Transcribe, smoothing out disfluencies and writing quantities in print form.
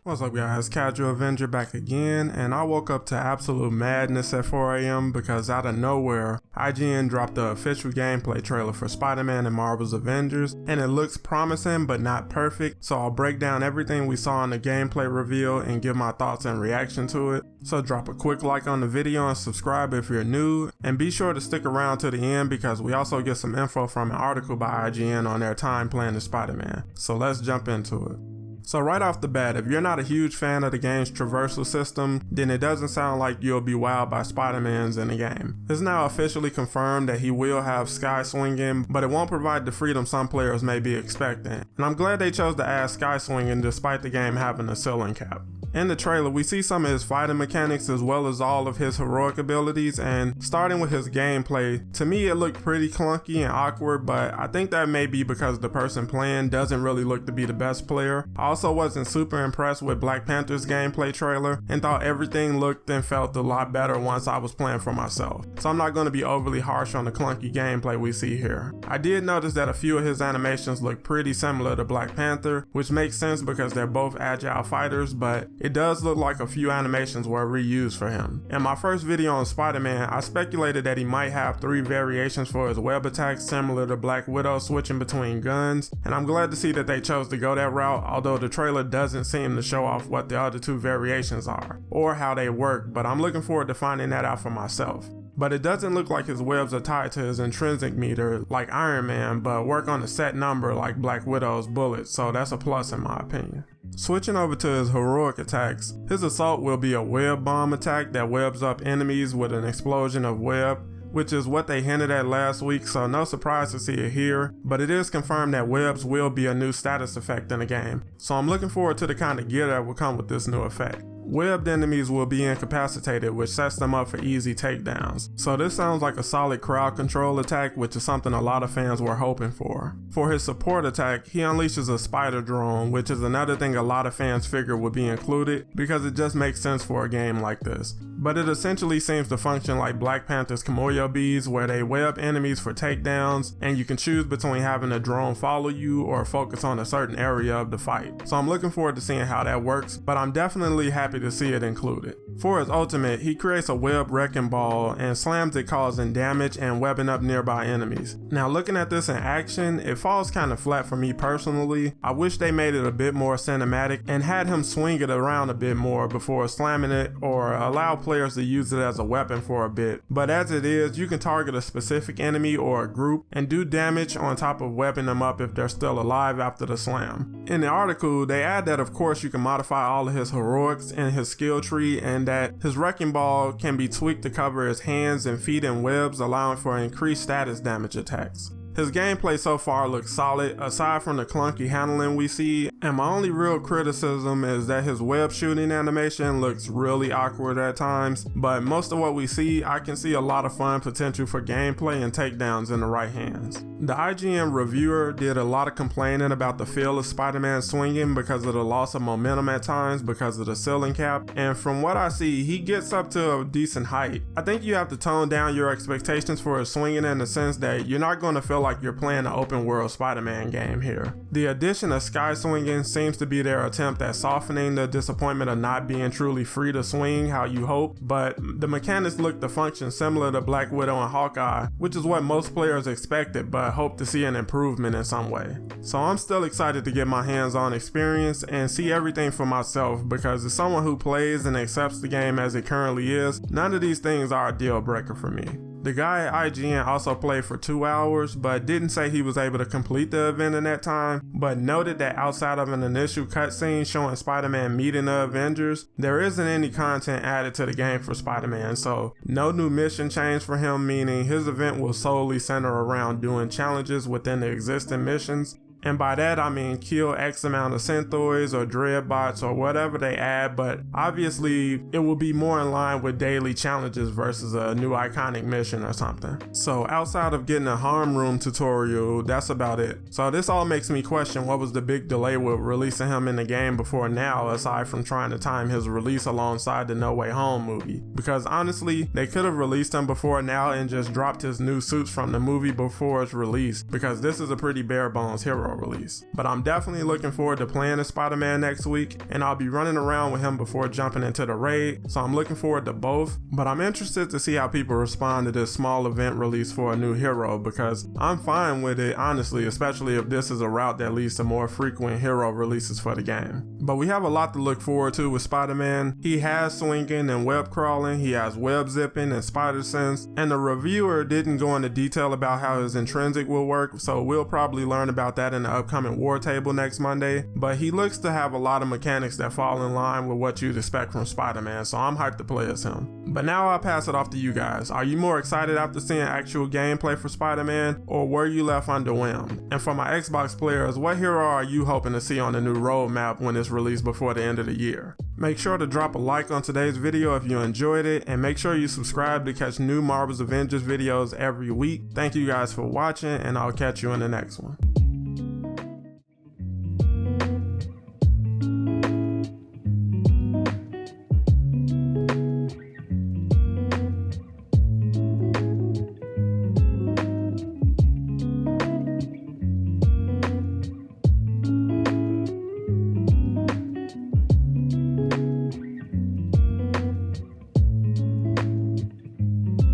What's up guys, Casual Avenger back again, and I woke up to absolute madness at 4 AM because out of nowhere, IGN dropped the official gameplay trailer for Spider-Man and Marvel's Avengers, and it looks promising but not perfect, so I'll break down everything we saw in the gameplay reveal and give my thoughts and reaction to it. So drop a quick like on the video and subscribe if you're new, and be sure to stick around to the end because we also get some info from an article by IGN on their time playing as Spider-Man. So let's jump into it. So right off the bat, if you're not a huge fan of the game's traversal system, then it doesn't sound like you'll be wowed by Spider-Man's in the game. It's now officially confirmed that he will have sky swinging, but it won't provide the freedom some players may be expecting. And I'm glad they chose to add sky swinging despite the game having a ceiling cap. In the trailer, we see some of his fighting mechanics as well as all of his heroic abilities, and starting with his gameplay, to me it looked pretty clunky and awkward, but I think that may be because the person playing doesn't really look to be the best player. I also wasn't super impressed with Black Panther's gameplay trailer and thought everything looked and felt a lot better once I was playing for myself, so I'm not going to be overly harsh on the clunky gameplay we see here. I did notice that a few of his animations look pretty similar to Black Panther, which makes sense because they're both agile fighters, but it does look like a few animations were reused for him. In my first video on Spider-Man, I speculated that he might have 3 variations for his web attacks similar to Black Widow switching between guns, and I'm glad to see that they chose to go that route, although the trailer doesn't seem to show off what the other 2 variations are, or how they work, but I'm looking forward to finding that out for myself. But it doesn't look like his webs are tied to his intrinsic meter like Iron Man, but work on a set number like Black Widow's bullets, so that's a plus in my opinion. Switching over to his heroic attacks, his assault will be a web bomb attack that webs up enemies with an explosion of web, which is what they hinted at last week, so no surprise to see it here, but it is confirmed that webs will be a new status effect in the game, so I'm looking forward to the kind of gear that will come with this new effect. Webbed enemies will be incapacitated, which sets them up for easy takedowns. So this sounds like a solid crowd control attack, which is something a lot of fans were hoping for. For his support attack, he unleashes a spider drone, which is another thing a lot of fans figured would be included because it just makes sense for a game like this. But it essentially seems to function like Black Panther's Kimoyo bees, where they web enemies for takedowns, and you can choose between having a drone follow you or focus on a certain area of the fight. So I'm looking forward to seeing how that works, but I'm definitely happy to see it included. For his ultimate, he creates a web wrecking ball and slams it, causing damage and webbing up nearby enemies. Now looking at this in action, it falls kind of flat for me personally. I wish they made it a bit more cinematic and had him swing it around a bit more before slamming it, or allow players to use it as a weapon for a bit. But as it is, you can target a specific enemy or a group and do damage on top of webbing them up if they're still alive after the slam. In the article, they add that of course you can modify all of his heroics and his skill tree, and that his wrecking ball can be tweaked to cover his hands and feet in webs, allowing for increased status damage attacks. His gameplay so far looks solid, aside from the clunky handling we see, and my only real criticism is that his web shooting animation looks really awkward at times, but most of what we see, I can see a lot of fun potential for gameplay and takedowns in the right hands. The IGN reviewer did a lot of complaining about the feel of Spider-Man swinging because of the loss of momentum at times because of the ceiling cap, and from what I see, he gets up to a decent height. I think you have to tone down your expectations for his swinging in the sense that you're not going to feel like you're playing an open world Spider-Man game here. The addition of sky swinging seems to be their attempt at softening the disappointment of not being truly free to swing how you hope, but the mechanics look to function similar to Black Widow and Hawkeye, which is what most players expected but hope to see an improvement in some way. So I'm still excited to get my hands-on experience and see everything for myself, because as someone who plays and accepts the game as it currently is, none of these things are a deal breaker for me. The guy at IGN also played for 2 hours, but didn't say he was able to complete the event in that time, but noted that outside of an initial cutscene showing Spider-Man meeting the Avengers, there isn't any content added to the game for Spider-Man, so no new mission change for him, meaning his event will solely center around doing challenges within the existing missions. And by that I mean kill X amount of Synthoids or Dreadbots or whatever they add, but obviously it will be more in line with daily challenges versus a new iconic mission or something. So outside of getting a harm room tutorial, that's about it. So this all makes me question what was the big delay with releasing him in the game before now, aside from trying to time his release alongside the No Way Home movie. Because honestly, they could have released him before now and just dropped his new suits from the movie before its release, because this is a pretty bare bones hero release. But I'm definitely looking forward to playing as Spider-Man next week, and I'll be running around with him before jumping into the raid, so I'm looking forward to both. But I'm interested to see how people respond to this small event release for a new hero, because I'm fine with it, honestly, especially if this is a route that leads to more frequent hero releases for the game. But we have a lot to look forward to with Spider-Man. He has swinging and web crawling, he has web zipping and spider sense, and the reviewer didn't go into detail about how his intrinsic will work, so we'll probably learn about that in the upcoming war table next Monday. But he looks to have a lot of mechanics that fall in line with what you'd expect from Spider-Man, so I'm hyped to play as him. But now I'll pass it off to you guys. Are you more excited after seeing actual gameplay for Spider-Man, or were you left underwhelmed? And for my Xbox players, what hero are you hoping to see on the new roadmap when it's released before the end of the year? Make sure to drop a like on today's video if you enjoyed it, and make sure you subscribe to catch new Marvel's Avengers videos every week. Thank you guys for watching, and I'll catch you in the next one.